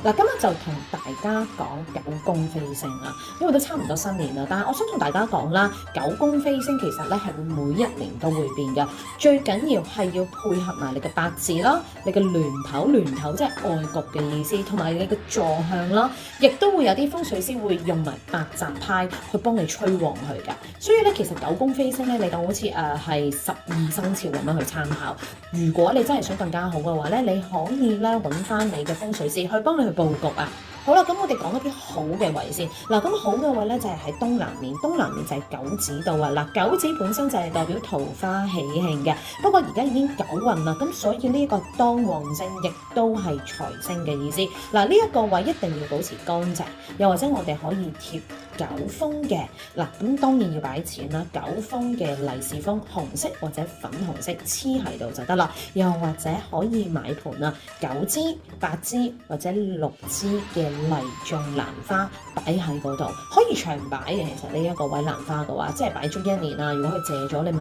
嗱，今日就同大家講九宮飛星啦，因為都差唔多新年啦。但係我想同大家講啦，九宮飛星其實咧係會每一年都會變嘅。最緊要係要配合埋你嘅八字啦，你嘅聯頭即係外局嘅意思，同埋你嘅坐向啦，亦都會有啲風水師會用埋八雜牌去幫你催旺佢嘅。所以咧，其實九宮飛星咧，你當好似係12生肖咁樣去參考。如果你真係想更加好嘅話咧，你可以咧揾翻你嘅風水師去幫你去佈局啊。好啦，咁我哋講一啲好嘅位先。嗱，咁好嘅位咧就係喺東南面，東南面就係九子度啊。嗱，九子本身就係代表桃花喜慶嘅，不過而家已經九運啦，咁所以呢一個當旺星亦都係財星嘅意思。嗱，呢一個位一定要保持乾淨，又或者我哋可以貼九封嘅。嗱，咁當然要擺錢啦，九封嘅利是封，紅色或者粉紅色黐喺度就得啦。又或者可以買盤啊，9支、8支或者6支嘅泥種蘭花擺喺嗰度，可以長擺嘅。其實呢一個位蘭花嘅話，即係擺足一年啊。如果佢謝咗你。